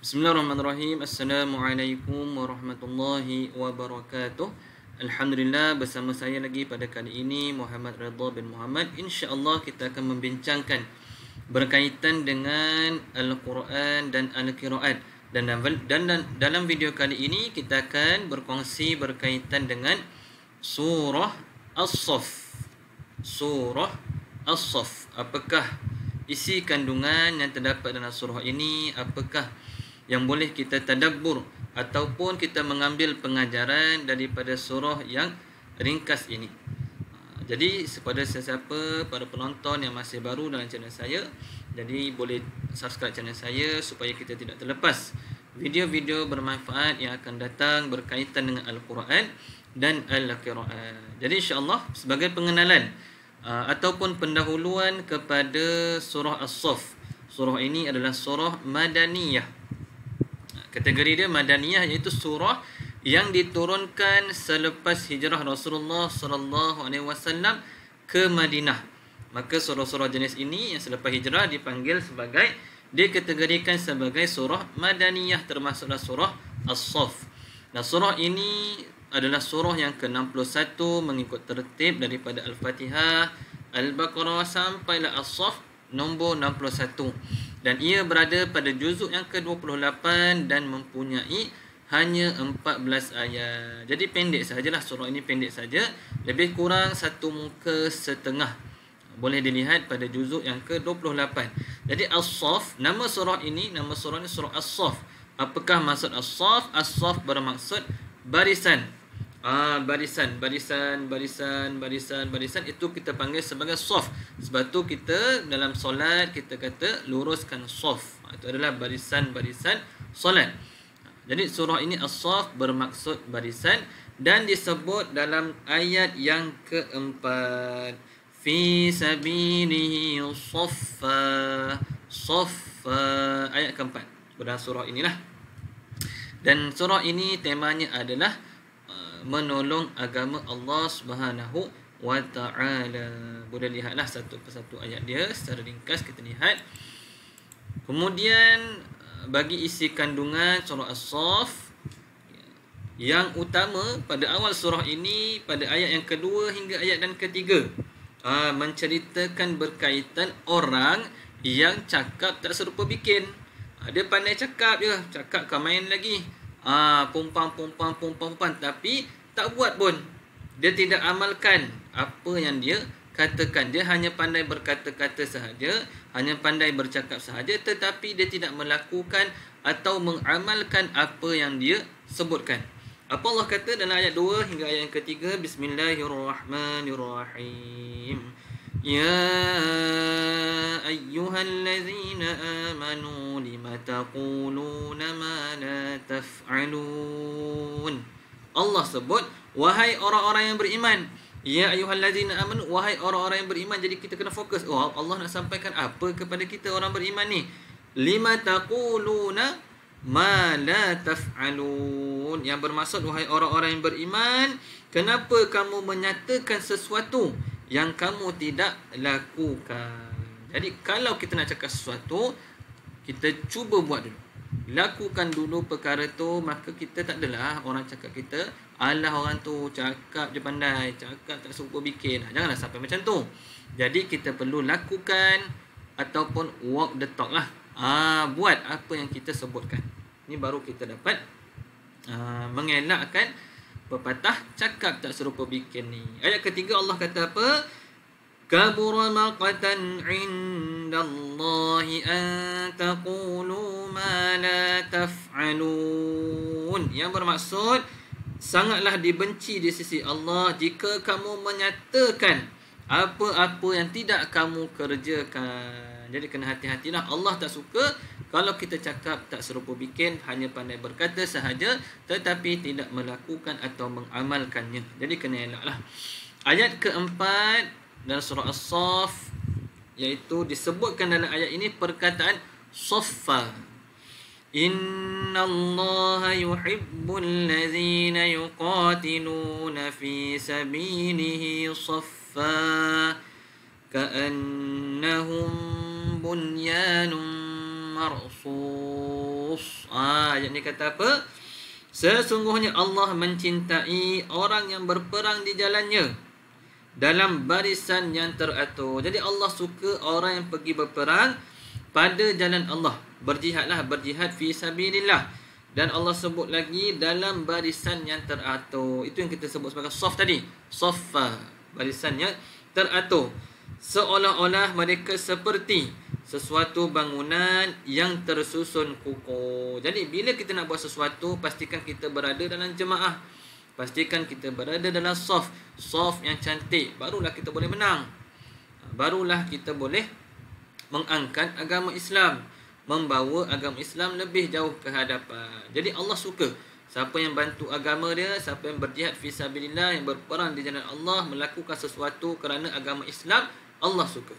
Bismillahirrahmanirrahim. Assalamualaikum warahmatullahi wabarakatuh. Alhamdulillah, bersama saya lagi pada kali ini Muhammad Redha bin Muhammad. InsyaAllah kita akan membincangkan berkaitan dengan Al-Quran dan Al-Qiraat. Dan dalam video kali ini kita akan berkongsi berkaitan dengan Surah As-Saff. Surah As-Saff. Apakah isi kandungan yang terdapat dalam surah ini? Apakah yang boleh kita tadabbur ataupun kita mengambil pengajaran daripada surah yang ringkas ini? Jadi kepada sesiapa para penonton yang masih baru dalam channel saya, jadi boleh subscribe channel saya supaya kita tidak terlepas video-video bermanfaat yang akan datang berkaitan dengan Al-Quran dan Al-Qiraat. Jadi insya-Allah sebagai pengenalan ataupun pendahuluan kepada surah As-Saff. Surah ini adalah surah Madaniyah. Kategori dia Madaniyah, iaitu surah yang diturunkan selepas hijrah Rasulullah sallallahu alaihi wasallam ke Madinah. Maka surah-surah jenis ini yang selepas hijrah dikategorikan sebagai surah Madaniyah, termasuklah surah As-Saff. Nah, surah ini adalah surah yang ke-61 mengikut tertib daripada Al-Fatihah, Al-Baqarah sampailah As-Saff nombor 61. Dan ia berada pada juzuk yang ke-28 dan mempunyai hanya 14 ayat. Jadi pendek sajalah, surah ini pendek saja, lebih kurang satu muka setengah. Boleh dilihat pada juzuk yang ke-28. Jadi As-Saff, nama surah ini surah As-Saff. Apakah maksud As-Saff? As-Saff bermaksud barisan. Barisan itu kita panggil sebagai saf. Sebab tu kita dalam solat kita kata luruskan saf. Itu adalah barisan solat. Jadi surah ini As-Saff bermaksud barisan dan disebut dalam ayat yang keempat. Fi sabilihi saffa. Ayat keempat pada surah inilah. Dan surah ini temanya adalah menolong agama Allah Subhanahu wa taala. Boleh lihatlah satu persatu ayat dia secara ringkas kita lihat. Kemudian bagi isi kandungan surah As-Saff, yang utama pada awal surah ini pada ayat yang kedua hingga ayat dan ketiga, menceritakan berkaitan orang yang cakap tak serupa bikin. Dia pandai cakap je, cakap kau main lagi. Pumpang, tapi tak buat pun. Dia tidak amalkan apa yang dia katakan. Dia hanya pandai berkata-kata sahaja, hanya pandai bercakap sahaja, tetapi dia tidak melakukan atau mengamalkan apa yang dia sebutkan. Apa Allah kata dalam ayat 2 hingga ayat yang ketiga? Bismillahirrahmanirrahim. Ya ayyuhallazina amanu lima taquluna ma la taf'alun. Allah sebut, wahai orang-orang yang beriman. Ya ayyuhallazina amanu, wahai orang-orang yang beriman. Jadi kita kena fokus. Allah nak sampaikan apa kepada kita orang beriman ni? Lima taquluna ma la taf'alun. Yang bermaksud, wahai orang-orang yang beriman, kenapa kamu menyatakan sesuatu yang kamu tidak lakukan? Jadi kalau kita nak cakap sesuatu, kita cuba buat dulu, lakukan dulu perkara tu. Maka kita tak adalah orang cakap kita, alah orang tu cakap je pandai, cakap tak serupa bikin. Janganlah sampai macam tu. Jadi kita perlu lakukan ataupun walk the talk lah. Buat apa yang kita sebutkan. Ini baru kita dapat mengelakkan pepatah cakap tak serupa bikin ni. Ayat ketiga Allah kata apa? Kabura maqatan 'indallahi an taqulu ma la taf'alun. Yang bermaksud, sangatlah dibenci di sisi Allah jika kamu menyatakan apa-apa yang tidak kamu kerjakan. Jadi kena hati-hatilah. Allah tak suka kalau kita cakap tak serupa bikin, hanya pandai berkata sahaja tetapi tidak melakukan atau mengamalkannya. Jadi kena elaklah. Ayat keempat dalam surah As-Saff, iaitu disebutkan dalam ayat ini perkataan saffa. Innallaha yuhibbul ladzina yuqatiluna fi sabilihi saffa ka'annahum bunyanun marsus. Ayat ni kata apa? Sesungguhnya Allah mencintai orang yang berperang di jalannya dalam barisan yang teratur. Jadi Allah suka orang yang pergi berperang pada jalan Allah. Berjihad fi sabilillah. Dan Allah sebut lagi dalam barisan yang teratur. Itu yang kita sebut sebagai saf tadi. Saffa, barisan yang teratur. Seolah-olah mereka seperti sesuatu bangunan yang tersusun kukuh. Jadi bila kita nak buat sesuatu, pastikan kita berada dalam jemaah. Pastikan kita berada dalam saf. Saf yang cantik. Barulah kita boleh menang. Barulah kita boleh mengangkat agama Islam, membawa agama Islam lebih jauh ke hadapan. Jadi Allah suka siapa yang bantu agama dia, siapa yang berjihad fi sabilillah, yang berperang di jalan Allah, melakukan sesuatu kerana agama Islam, Allah suka.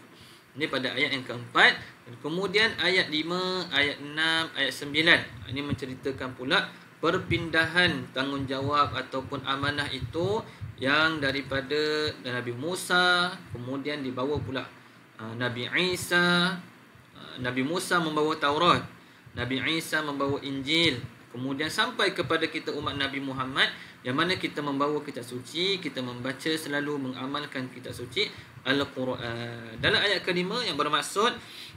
Ini pada ayat yang keempat. Dan kemudian ayat 5, ayat 6, ayat 9. Ini menceritakan pula perpindahan tanggungjawab ataupun amanah itu yang daripada Nabi Musa, kemudian dibawa pula Nabi Isa. Nabi Musa membawa Taurat, Nabi Isa membawa Injil, kemudian sampai kepada kita umat Nabi Muhammad, yang mana kita membawa kitab suci, kita membaca selalu, mengamalkan kitab suci Al-Quran. Dalam ayat kelima yang bermaksud,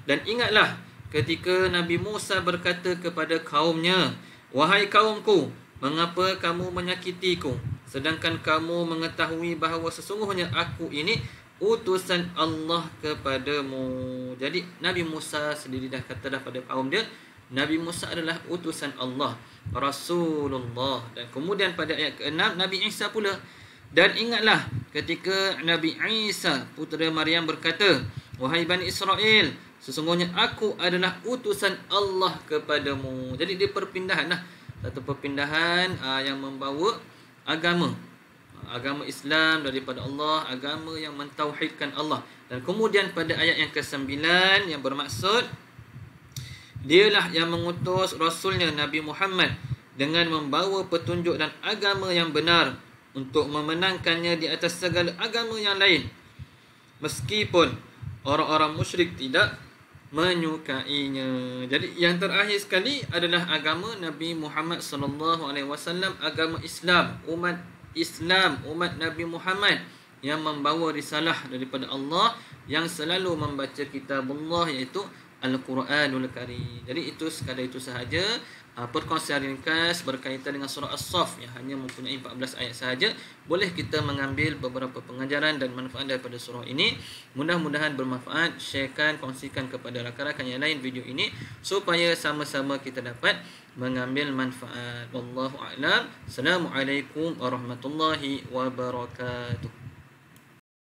dan ingatlah ketika Nabi Musa berkata kepada kaumnya, wahai kaumku, mengapa kamu menyakitiku, sedangkan kamu mengetahui bahawa sesungguhnya aku ini utusan Allah kepadamu. Jadi Nabi Musa sendiri dah kata dah pada kaum dia, Nabi Musa adalah utusan Allah, Rasulullah. Dan kemudian pada ayat ke-6 Nabi Isa pula. Dan ingatlah ketika Nabi Isa putera Maryam berkata, wahai Bani Israel, sesungguhnya aku adalah utusan Allah kepadamu. Jadi dia perpindahan lah. Satu perpindahan yang membawa agama Islam daripada Allah, agama yang mentauhidkan Allah. Dan kemudian pada ayat yang ke-9 yang bermaksud, dialah yang mengutus Rasulnya Nabi Muhammad dengan membawa petunjuk dan agama yang benar untuk memenangkannya di atas segala agama yang lain, meskipun orang-orang musyrik tidak menyukainya. Jadi yang terakhir sekali adalah agama Nabi Muhammad SAW, agama Islam, umat Nabi Muhammad yang membawa risalah daripada Allah, yang selalu membaca kitab Allah, iaitu Al-Quranul Karim. Jadi itu sekadar itu sahaja perkongsian ringkas berkaitan dengan surah As-Saff yang hanya mempunyai 14 ayat sahaja. Boleh kita mengambil beberapa pengajaran dan manfaat daripada surah ini. Mudah-mudahan bermanfaat. Sharekan, kongsikan kepada rakan-rakan yang lain video ini supaya sama-sama kita dapat mengambil manfaat. Wallahu a'lam. Assalamualaikum warahmatullahi wabarakatuh.